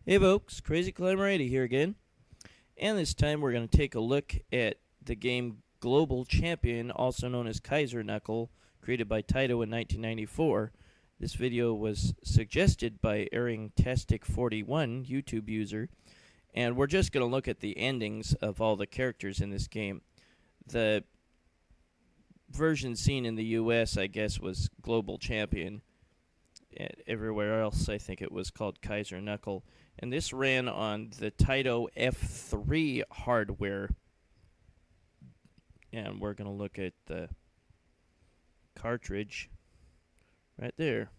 Hey folks, Crazy Climber 80 here again. And this time we're going to take a look at the game Global Champion, also known as Kaiser Knuckle, created by Taito in 1994. This video was suggested by Airing-Tastic41, YouTube user, and we're just going to look at the endings of all the characters in this game. The version seen in the US, I guess, was Global Champion. Everywhere else, I think it was called Kaiser Knuckle. And this ran on the Taito F3 hardware. And we're going to look at the cartridge right there.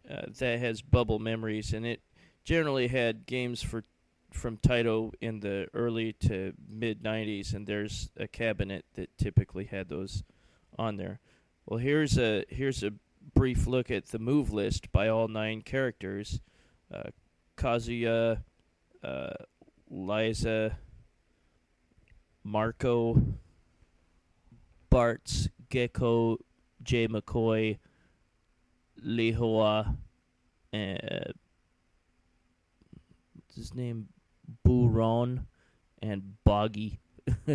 That has bubble memories, and it generally had games from Taito in the early to mid-90s, and there's a cabinet that typically had those on there. Well, here's a brief look at the move list by all 9 characters. Kazuya, Liza, Marco, Bartz, Gecko, Jay McCoy, Lihua, what's his name? Buron, and Boggy.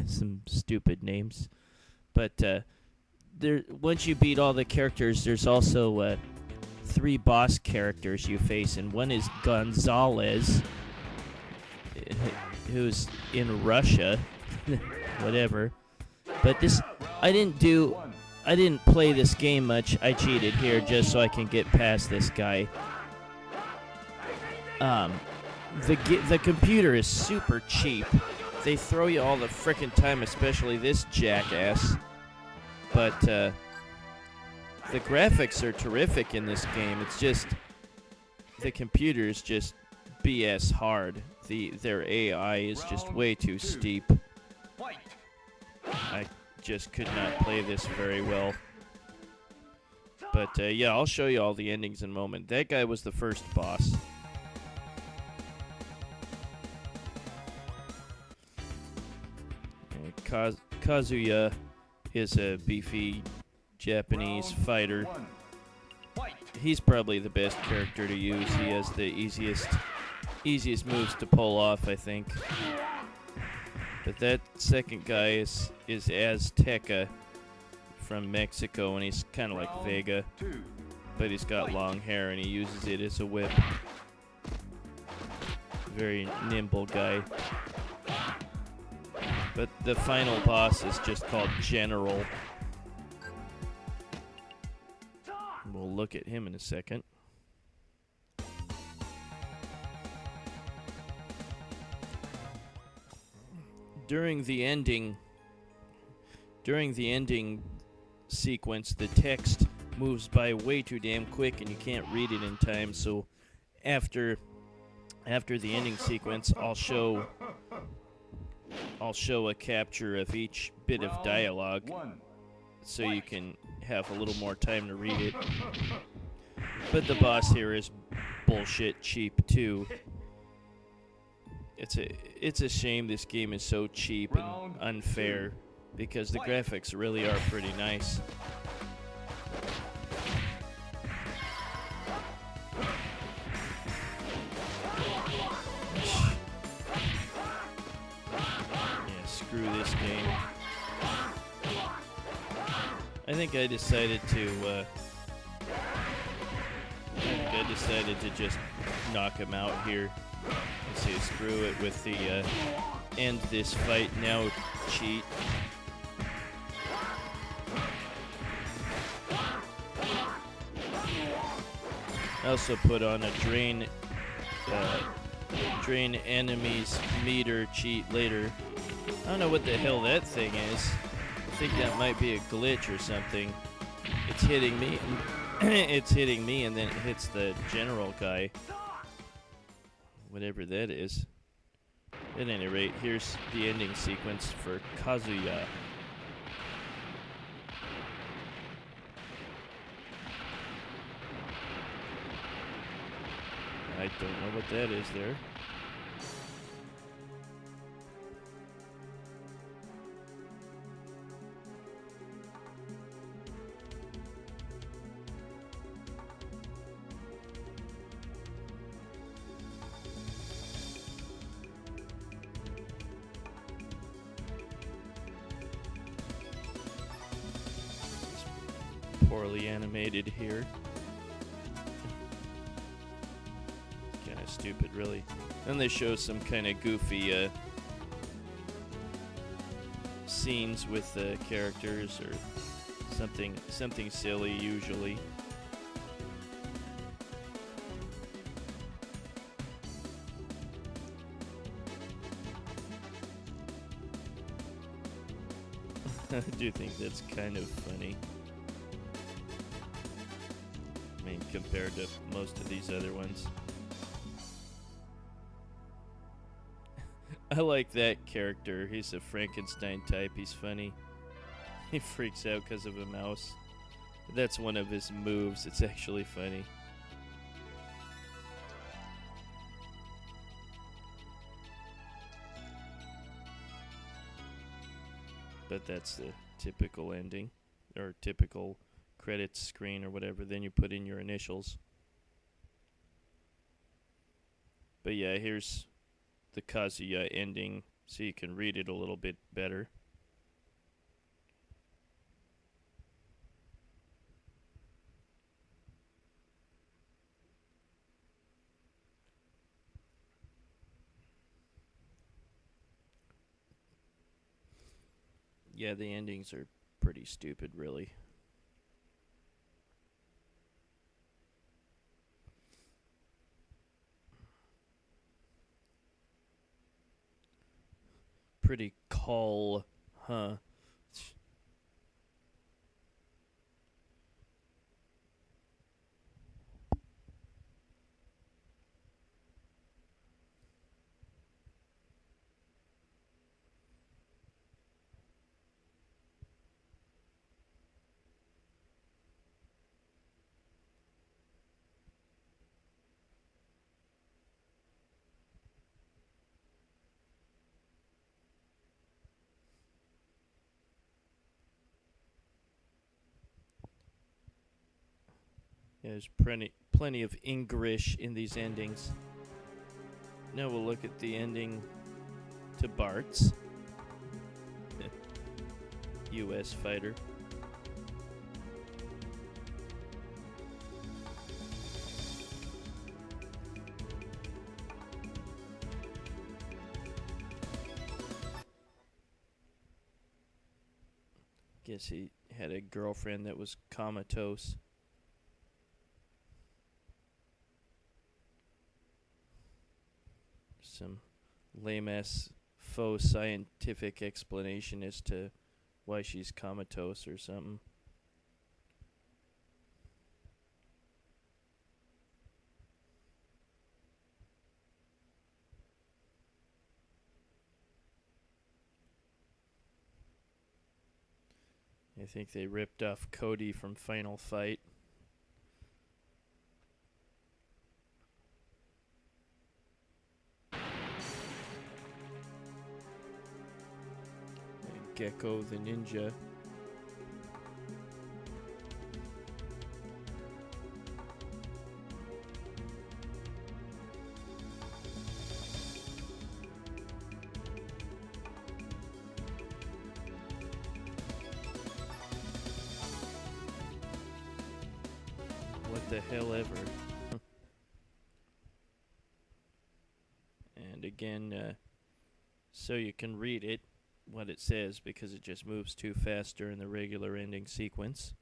Some stupid names. But once you beat all the characters, there's also 3 boss characters you face, and one is Gonzalez, who's in Russia, whatever. But I didn't play this game much. I cheated here just so I can get past this guy. The computer is super cheap. They throw you all the frickin' time, especially this jackass. But the graphics are terrific in this game. It's just the computer is just BS hard. Their AI is just way too steep. I just could not play this very well. But yeah, I'll show you all the endings in a moment. That guy was the first boss. Kazuya is a beefy Japanese fighter. He's probably the best character to use. He has the easiest moves to pull off, I think. But that second guy is Azteca from Mexico, and he's kind of like Vega, but he's got long hair and he uses it as a whip. Very nimble guy. But the final boss is just called General. We'll look at him in a second. During the ending sequence, the text moves by way too damn quick and you can't read it in time, so after the ending sequence, I'll show a capture of each bit of dialogue so you can have a little more time to read it. But the boss here is bullshit cheap too. It's a shame this game is so cheap and unfair, because the graphics really are pretty nice. Screw this game. I think I decided to just knock him out here. Let's see, screw it with the end this fight now cheat. I also put on a drain enemies meter cheat later. I don't know what the hell that thing is. I think that might be a glitch or something. It's hitting me, and then it hits the general guy. Whatever that is. At any rate, here's the ending sequence for Kazuya. I don't know what that is there. poorly animated here. Kind of stupid, really. Then they show some kind of goofy scenes with characters or something silly usually. I do think that's kind of funny. I mean, compared to most of these other ones. I like that character. He's a Frankenstein type. He's funny. He freaks out because of a mouse. That's one of his moves. It's actually funny. But that's the typical ending, or typical credits screen or whatever. Then you put in your initials. But yeah, here's the Kazuya ending so you can read it a little bit better. Yeah, the endings are pretty stupid, really. Pretty call, huh? Yeah, there's plenty of English in these endings. Now we'll look at the ending to Bart's U.S. fighter. Guess he had a girlfriend that was comatose. Some lame-ass faux scientific explanation as to why she's comatose or something. I think they ripped off Cody from Final Fight. And Gecko the Ninja. What the hell ever. And again, so you can read it, what it says, because it just moves too fast during the regular ending sequence.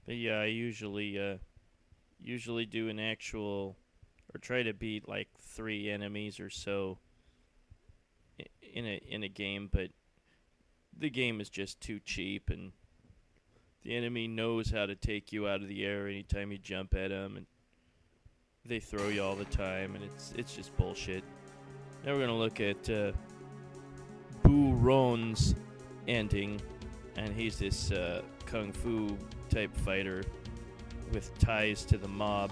But yeah, I usually do an actual, or try to beat like 3 enemies or so in a game, but the game is just too cheap, and the enemy knows how to take you out of the air anytime you jump at them, and they throw you all the time, and it's just bullshit. Now we're gonna look at Boo Ron's ending and he's this kung fu type fighter with ties to the mob.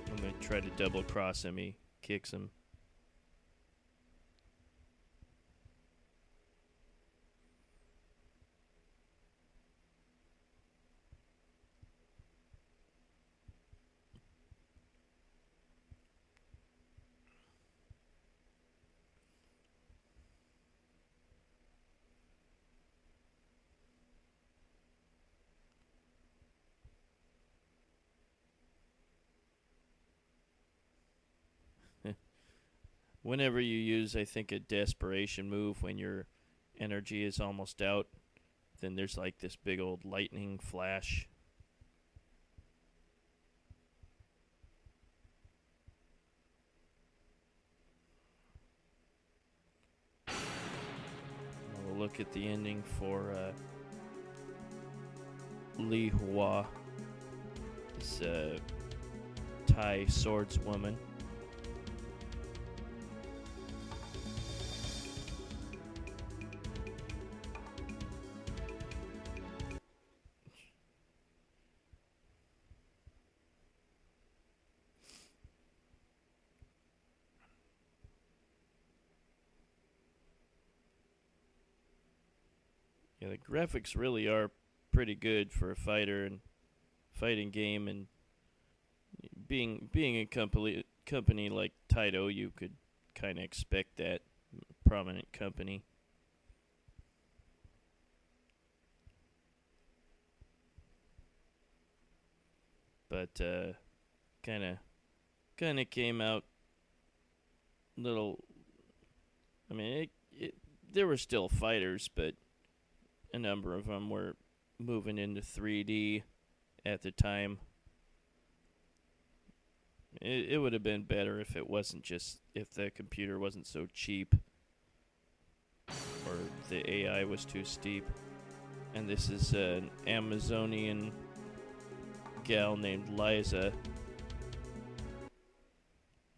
I'm going to try to double cross him. He kicks him. Whenever you use, I think, a desperation move when your energy is almost out, then there's like this big old lightning flash. We'll look at the ending for Li Hua, this Thai swordswoman. Yeah, the graphics really are pretty good for a fighter and fighting game, and being a company like Taito, you could kind of expect that. Prominent company. But kind of came out little. I mean, there were still fighters, but a number of them were moving into 3D at the time. It would have been better if it wasn't if the computer wasn't so cheap or the AI was too steep. And this is an Amazonian gal named Liza.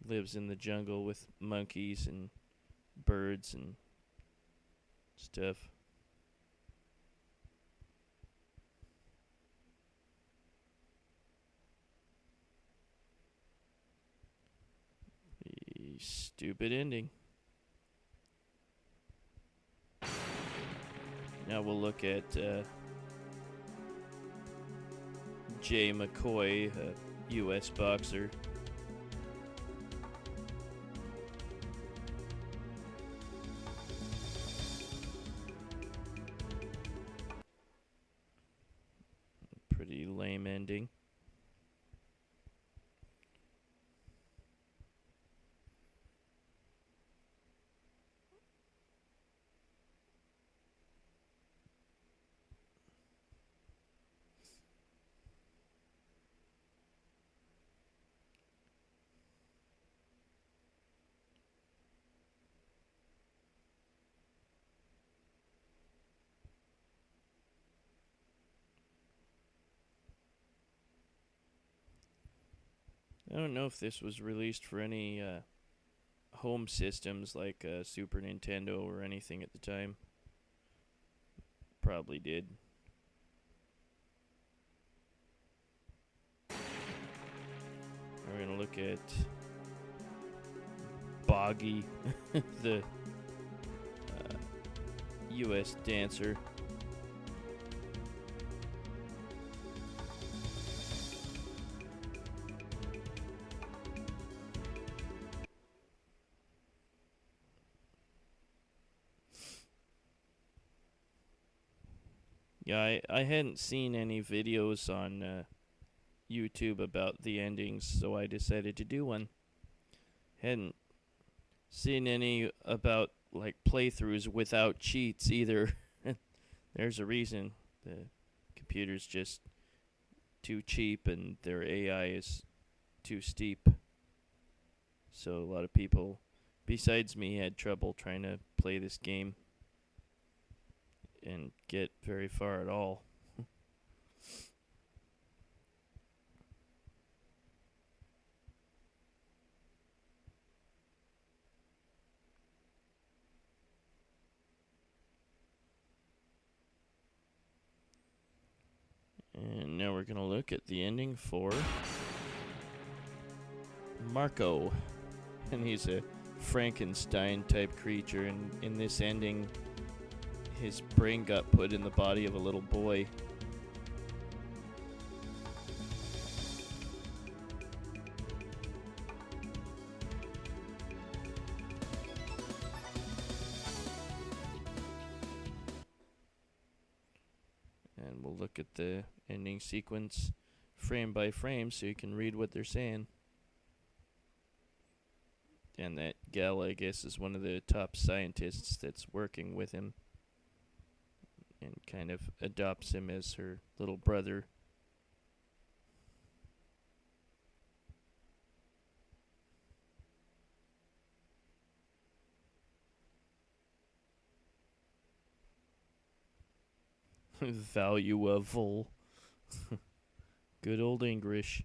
Lives in the jungle with monkeys and birds and stuff. Stupid ending. Now we'll look at Jay McCoy, a U.S. boxer. Pretty lame ending. I don't know if this was released for any home systems like Super Nintendo or anything at the time. Probably did. We're going to look at Boggy, the U.S. dancer. Yeah, I hadn't seen any videos on YouTube about the endings, so I decided to do one. Hadn't seen any about like playthroughs without cheats either. There's a reason. The computer's just too cheap and their AI is too steep. So a lot of people besides me had trouble trying to play this game and get very far at all. And now we're going to look at the ending for Marco. And he's a Frankenstein-type creature. And in this ending, his brain got put in the body of a little boy. And we'll look at the ending sequence frame by frame so you can read what they're saying. And that gal, I guess, is one of the top scientists that's working with him and kind of adopts him as her little brother. Valuable. Good old English.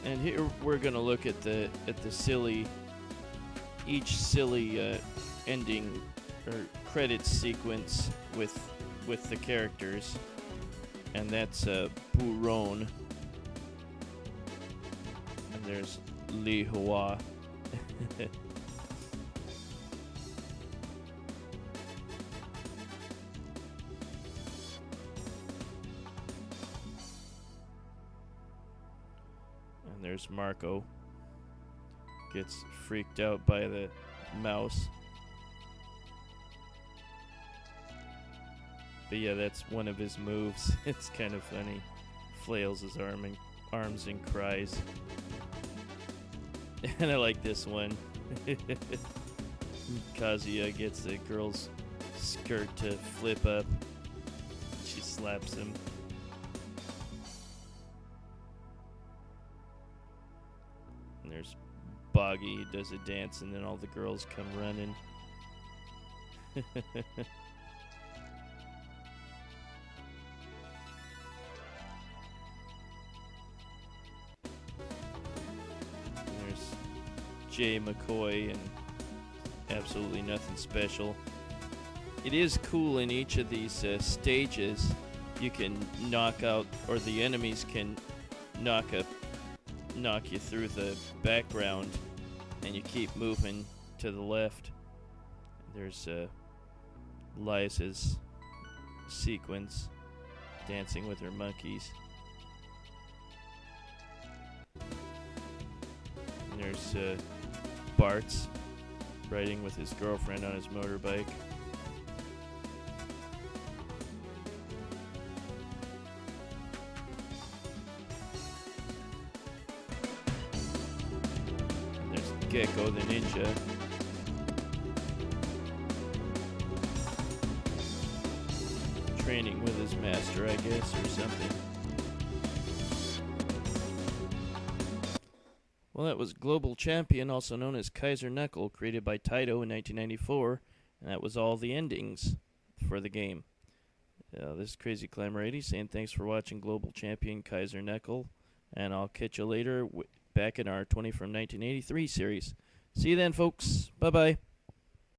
And here we're gonna look at the silly, each silly ending or credits sequence with the characters, and that's Buron, and there's Li Hua. And there's Marco. Gets freaked out by the mouse. But yeah, that's one of his moves. It's kind of funny. Flails his arms and cries. And I like this one. Kazuya gets the girl's skirt to flip up. She slaps him. And there's Boggy. He does a dance and then all the girls come running. Jay McCoy and absolutely nothing special. It is cool in each of these stages. You can knock out, or the enemies can knock you through the background, and you keep moving to the left. There's Liza's sequence, dancing with her monkeys. And there's Bart's riding with his girlfriend on his motorbike. And there's Gecko the ninja. Training with his master, I guess, or something. Well, that was Global Champion, also known as Kaiser Knuckle, created by Taito in 1994, and that was all the endings for the game. This is Crazy Climber 80 saying thanks for watching Global Champion Kaiser Knuckle, and I'll catch you later back in our 20 from 1983 series. See you then, folks. Bye-bye.